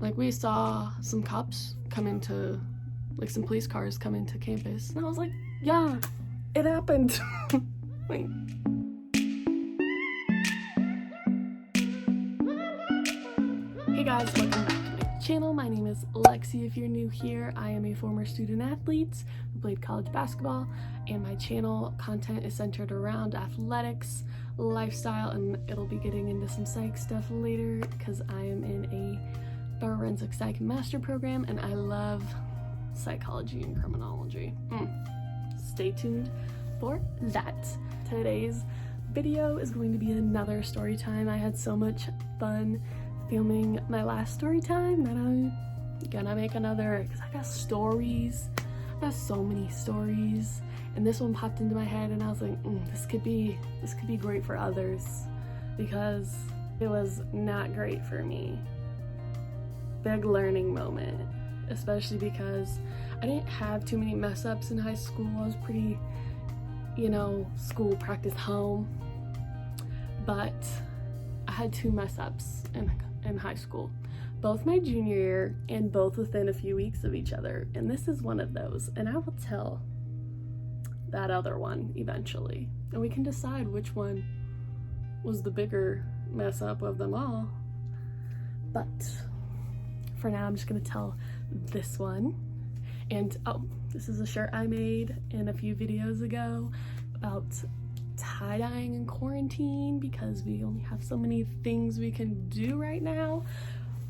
Like, we saw some cops come into, like, some police cars come into campus, and I was like, yeah, it happened. Wait. Hey guys, welcome back to my channel. My name is Lexi. If you're new here, I am a former student athlete who played college basketball, and my channel content is centered around athletics, lifestyle, and it'll be getting into some psych stuff later because I am in a forensic psych master program and I love psychology and criminology. Stay tuned for that. Today's video is going to be another story time. I had so much fun filming my last story time that I'm gonna make another because I got stories. I got so many stories, and this one popped into my head and I was like, this could be great for others because it was not great for me. Big learning moment, especially because I didn't have too many mess ups in high school. I was pretty, school, practice, home, but I had two mess ups in high school, both my junior year and both within a few weeks of each other, and this is one of those, and I will tell that other one eventually, and we can decide which one was the bigger mess up of them all. But for now, I'm just gonna tell this one. And oh, this is a shirt I made in a few videos ago about tie-dyeing in quarantine because we only have so many things we can do right now.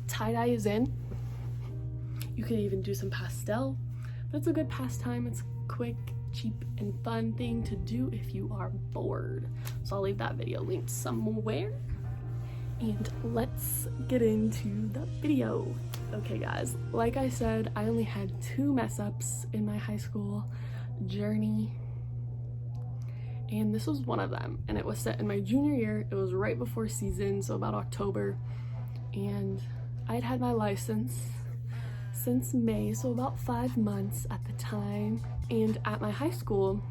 Tie-dye is in. You can even do some pastel. That's a good pastime. It's a quick, cheap, and fun thing to do if you are bored. So I'll leave that video linked somewhere. And let's get into the video. Okay guys, like I said, I only had two mess ups in my high school journey, and this was one of them, and it was set in my junior year. It was right before season, so about October, and I'd had my license since May, so about 5 months at the time. And at my high school,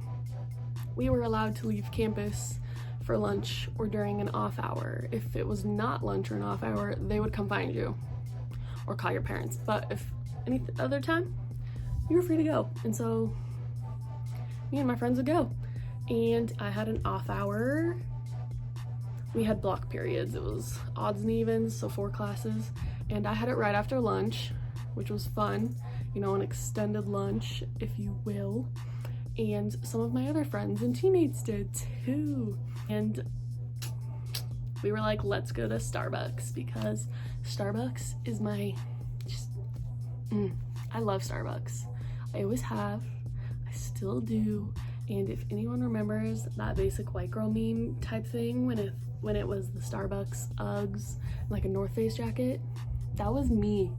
we were allowed to leave campus for lunch or during an off hour. If it was not lunch or an off hour, they would come find you or call your parents. But if any other time, you were free to go. And so me and my friends would go. And I had an off hour. We had block periods. It was odds and evens, so 4 classes. And I had it right after lunch, which was fun. An extended lunch, if you will. And some of my other friends and teammates did too. And we were like, let's go to Starbucks because Starbucks is my, I love Starbucks. I always have, I still do. And if anyone remembers that basic white girl meme type thing when it was the Starbucks Uggs, like a North Face jacket, that was me.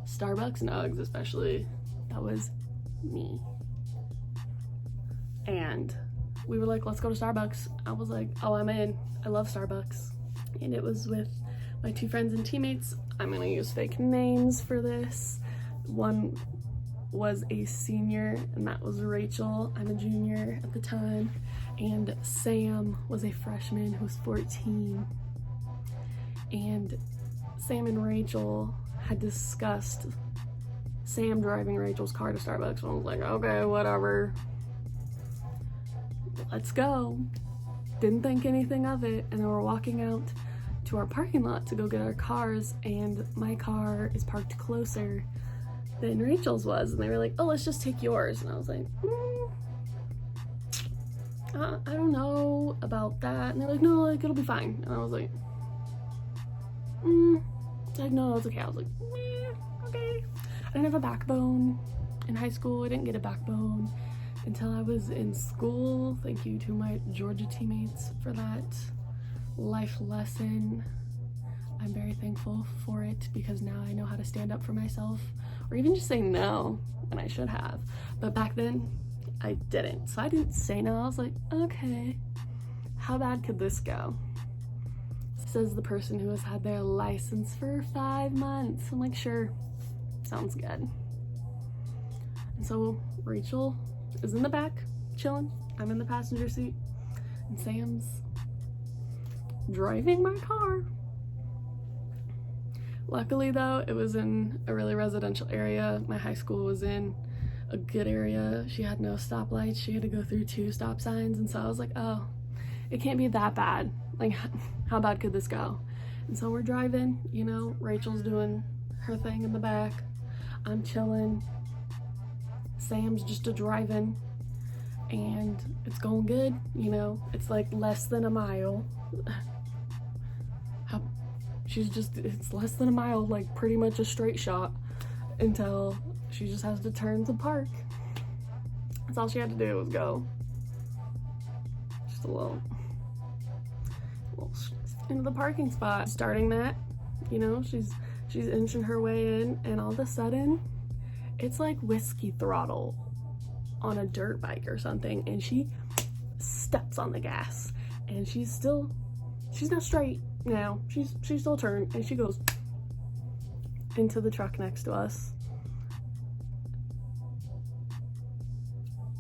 Starbucks and Uggs especially, that was me. And we were like, let's go to Starbucks. I was like, oh, I'm in. I love Starbucks. And it was with my 2 friends and teammates. I'm gonna use fake names for this. One was a senior, and that was Rachel. I'm a junior at the time. And Sam was a freshman who was 14. And Sam and Rachel had discussed Sam driving Rachel's car to Starbucks. And I was like, okay, whatever. Let's go. Didn't think anything of it, and then we're walking out to our parking lot to go get our cars, and my car is parked closer than Rachel's was, and they were like, oh, let's just take yours. And I was like, I don't know about that. And they're like, no, like, it'll be fine. And I was like, like, no, it's okay. I was like, okay. I didn't have a backbone in high school. I didn't get a backbone until I was in school. Thank you to my Georgia teammates for that life lesson. I'm very thankful for it because now I know how to stand up for myself or even just say no when I should have. But back then, I didn't. So I didn't say no. I was like, okay, how bad could this go? Says the person who has had their license for 5 months. I'm like, sure, sounds good. And so Rachel is in the back, chilling. I'm in the passenger seat, and Sam's driving my car. Luckily though, it was in a really residential area. My high school was in a good area. She had no stoplights. She had to go through 2 stop signs, and so I was like, oh, it can't be that bad. Like, how bad could this go? And so we're driving, you know, Rachel's doing her thing in the back. I'm chilling. Sam's just a driving, and it's going good, you know. It's like less than a mile. It's less than a mile, like pretty much a straight shot, until she just has to turn to park. That's all she had to do was go. Just a little into the parking spot. Starting that, you know, she's inching her way in, and all of a sudden, it's like whiskey throttle on a dirt bike or something, and she steps on the gas, and she's not straight now. She's still turned, and she goes into the truck next to us.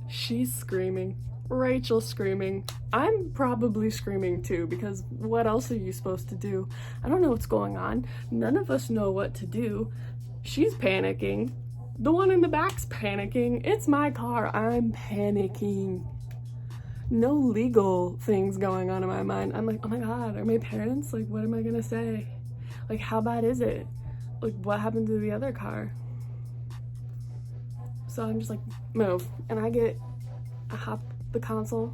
She's screaming. Rachel's screaming. I'm probably screaming too, because what else are you supposed to do? I don't know what's going on. None of us know what to do. She's panicking. The one in the back's panicking. It's my car. I'm panicking. No legal things going on in my mind. I'm like, oh my God, are my parents? Like, what am I gonna say? Like, how bad is it? Like, what happened to the other car? So I'm just like, move. And I hop the console.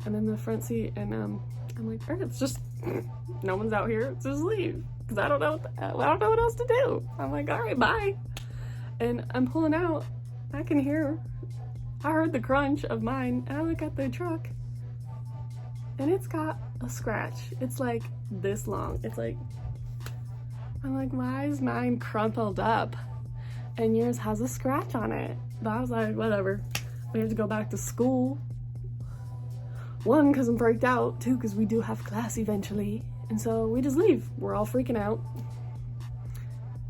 I'm in the front seat, and I'm like, all right, it's just, no one's out here. Let's just leave, because I don't know what else to do. I'm like, all right, bye. And I'm pulling out. I heard the crunch of mine, and I look at the truck, and it's got a scratch. It's like this long. I'm like, why is mine crumpled up and yours has a scratch on it? But I was like, whatever. We have to go back to school. 1, because I'm freaked out. 2, because we do have class eventually. And so we just leave. We're all freaking out.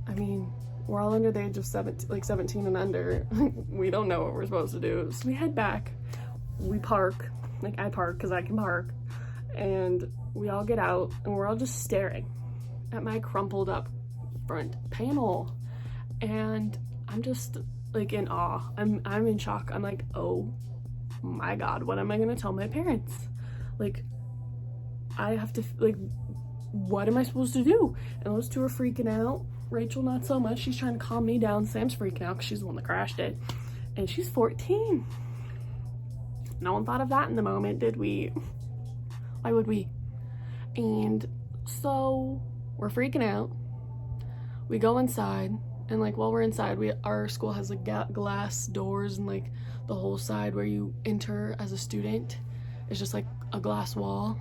I mean, we're all under the age of 17 and under. We don't know what we're supposed to do. So we head back. We park. Like, I park because I can park. And we all get out, and we're all just staring at my crumpled up front panel. And I'm just like in awe. I'm in shock. I'm like, oh my God, what am I gonna tell my parents? Like, I have to, like, what am I supposed to do? And those 2 are freaking out. Rachel, not so much. She's trying to calm me down. Sam's freaking out because she's the one that crashed it. And she's 14. No one thought of that in the moment, did we? Why would we? And so we're freaking out. We go inside, and like while we're inside, our school has like glass doors, and like the whole side where you enter as a student is just like a glass wall.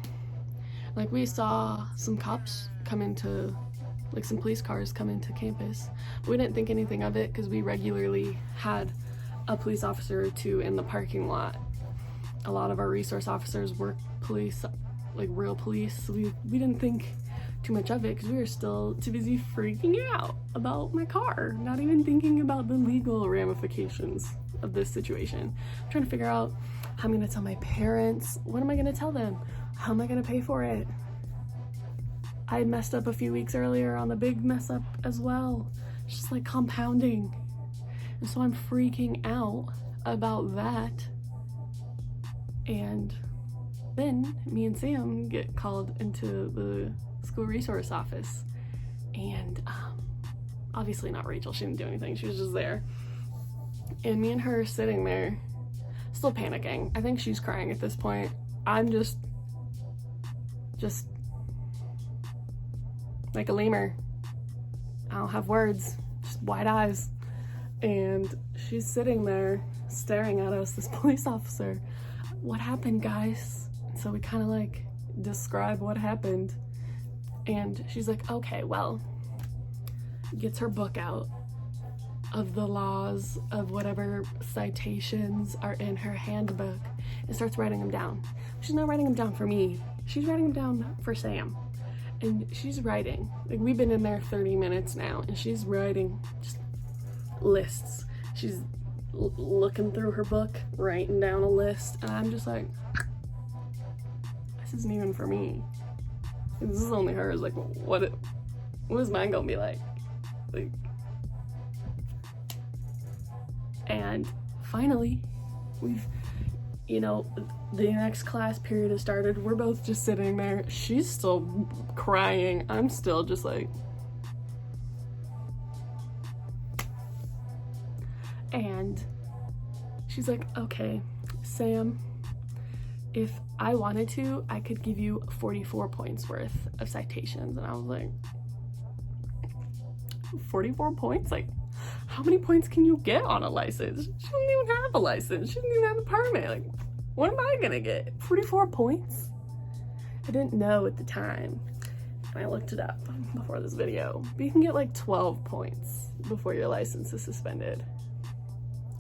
Like, we saw some cops come into, like some police cars come into campus, but we didn't think anything of it because we regularly had a police officer or 2 in the parking lot. A lot of our resource officers work police, like real police, so we didn't think too much of it because we were still too busy freaking out about my car, not even thinking about the legal ramifications of this situation. I'm trying to figure out how I'm gonna tell my parents. What am I gonna tell them? How am I gonna pay for it? I had messed up a few weeks earlier on the big mess up as well. It's just like compounding. And so I'm freaking out about that. And then me and Sam get called into the school resource office. And obviously not Rachel, she didn't do anything, she was just there. And me and her are sitting there, still panicking. I think she's crying at this point. I'm just like a lemur. I don't have words, just wide eyes. And she's sitting there staring at us, this police officer. What happened, guys? And so we kind of like describe what happened. And she's like, okay, well, gets her book out of the laws of whatever citations are in her handbook and starts writing them down. She's not writing them down for me. She's writing them down for Sam. And she's writing, like, we've been in there 30 minutes now, and she's writing just lists. She's looking through her book, writing down a list, and I'm just like, this isn't even for me. This is only hers. Like, what What is mine gonna be like? And finally, we've, you know, the next class period has started. We're both just sitting there. She's still crying. I'm still just like, and she's like, okay, Sam, if I wanted to, I could give you 44 points worth of citations. And I was like, 44 points? Like, how many points can you get on a license? She doesn't even have a license. She doesn't even have a permit. Like, what am I gonna get? 44 points? I didn't know at the time. I looked it up before this video. But you can get like 12 points before your license is suspended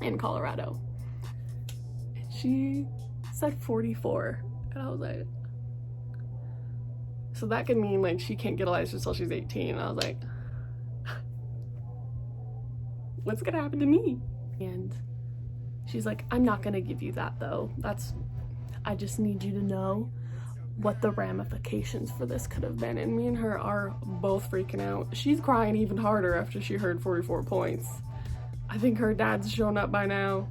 in Colorado. And she said 44. And I was like, so that could mean like she can't get a license until she's 18. And I was like, what's gonna happen to me? And she's like, I'm not gonna give you that though. I just need you to know what the ramifications for this could have been. And me and her are both freaking out. She's crying even harder after she heard 44 points. I think her dad's shown up by now.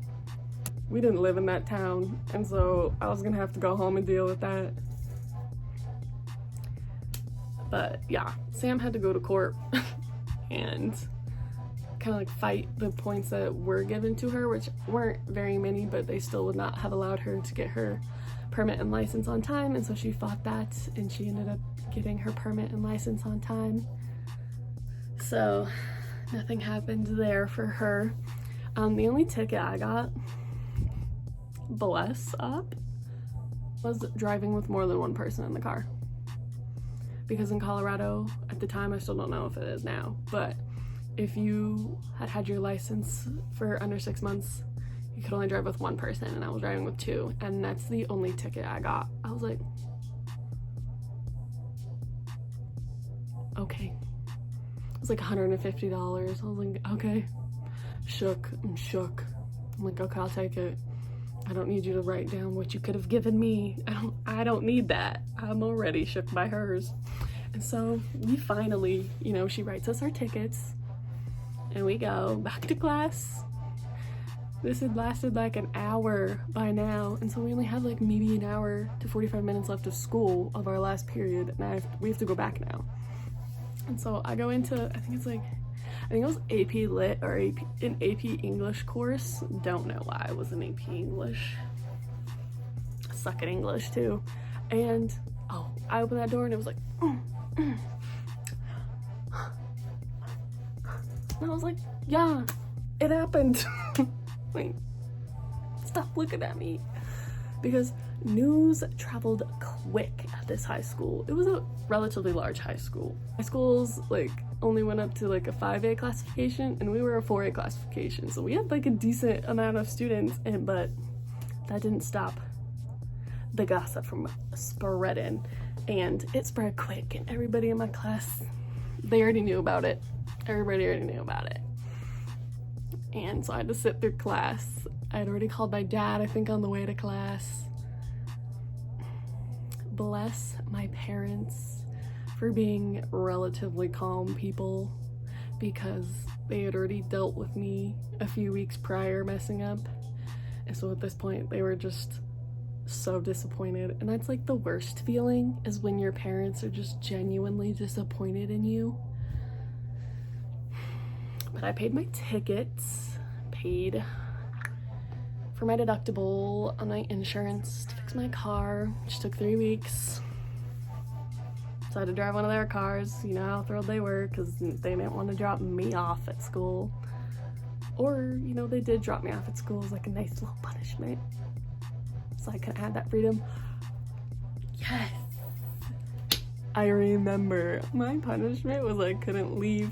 We didn't live in that town, and so I was gonna have to go home and deal with that. But yeah, Sam had to go to court and kind of like fight the points that were given to her, which weren't very many, but they still would not have allowed her to get her permit and license on time. And so she fought that, and she ended up getting her permit and license on time. So nothing happened there for her. The only ticket I got, bless up, was driving with more than one person in the car. Because in Colorado, at the time, I still don't know if it is now, but if you had your license for under 6 months, you could only drive with one person, and I was driving with two, and that's the only ticket I got. I was like, okay. It was like $150. I was like, okay. I'm shook. I'm like, okay, I'll take it. I don't need you to write down what you could have given me. I don't need that. I'm already shook by hers. And so we finally, you know, she writes us our tickets, and we go back to class. This had lasted like an hour by now, and so we only have like maybe an hour to 45 minutes left of school of our last period, and we have to go back now. And so I go into, I think it was AP Lit or an AP English course. Don't know why it was an AP English. I suck at English too. And I opened that door and it was like, and I was like, yeah, it happened. Like, stop looking at me. Because news traveled quick at this high school. It was a relatively large high school. High schools like only went up to like a 5A classification, and we were a 4A classification. So we had like a decent amount of students, but that didn't stop the gossip from spreading. And it spread quick, and everybody in my class, they already knew about it. Everybody already knew about it. And so I had to sit through class. I had already called my dad, I think, on the way to class. Bless my parents for being relatively calm people, because they had already dealt with me a few weeks prior messing up. And so at this point, they were just so disappointed. And that's like the worst feeling, is when your parents are just genuinely disappointed in you. But I paid my tickets, paid for my deductible on my insurance to fix my car, which took 3 weeks. So I had to drive one of their cars. You know how thrilled they were, because they didn't want to drop me off at school. Or, you know, they did drop me off at school as like a nice little punishment, so I could have that freedom. Yes! I remember my punishment was I couldn't leave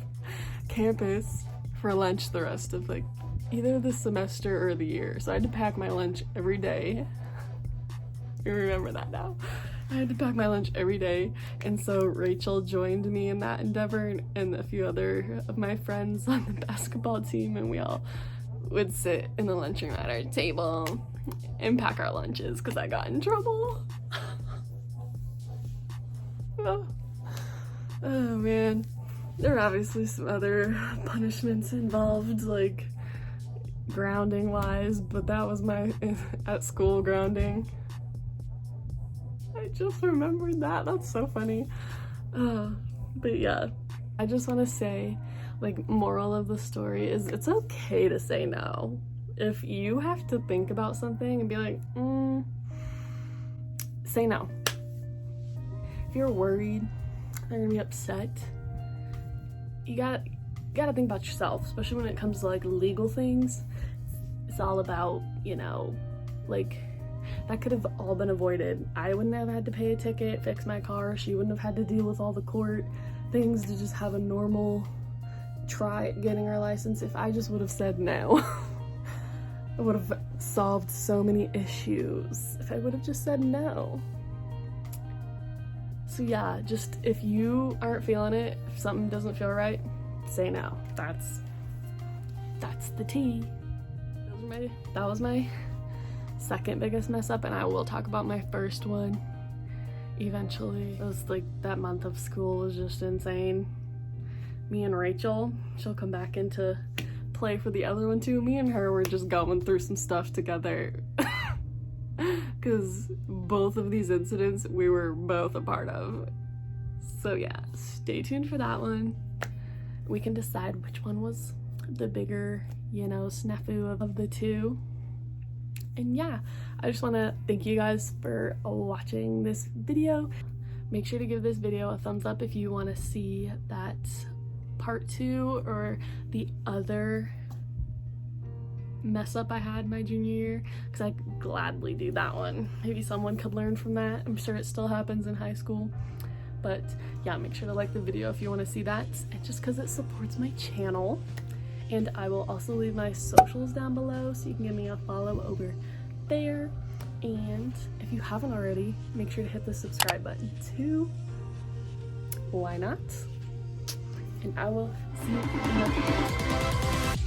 campus for lunch the rest of like either the semester or the year. So I had to pack my lunch every day. You remember that now. I had to pack my lunch every day, and so Rachel joined me in that endeavor, and a few other of my friends on the basketball team, and we all would sit in the lunchroom at our table and pack our lunches because I got in trouble. Oh man. There are obviously some other punishments involved, like grounding wise, but that was my at school grounding. I just remembered that. That's so funny. But yeah, I just want to say, like, moral of the story is it's okay to say no. If you have to think about something and be like, say no. If you're worried, they're gonna be upset, you gotta think about yourself, especially when it comes to like legal things. It's all about, you know, like, that could have all been avoided. I wouldn't have had to pay a ticket, fix my car. She wouldn't have had to deal with all the court things to just have a normal try at getting her license. If I just would have said no, it would have solved so many issues if I would have just said no. So yeah, just if you aren't feeling it, if something doesn't feel right, say no. That's the tea. That was my second biggest mess up, and I will talk about my first one eventually. It was like that month of school was just insane. Me and Rachel, she'll come back into play for the other one too. Me and her were just going through some stuff together because both of these incidents we were both a part of. So yeah, stay tuned for that one. We can decide which one was the bigger, you know, snafu of the two. And yeah, I just want to thank you guys for watching this video. Make sure to give this video a thumbs up if you want to see that part 2 or the other mess up I had my junior year, because I could gladly do that one. Maybe someone could learn from that. I'm sure it still happens in high school. But yeah, make sure to like the video if you want to see that, and just because it supports my channel. And I will also leave my socials down below so you can give me a follow over there. And if you haven't already, make sure to hit the subscribe button too. Why not? And I will see you in the next video.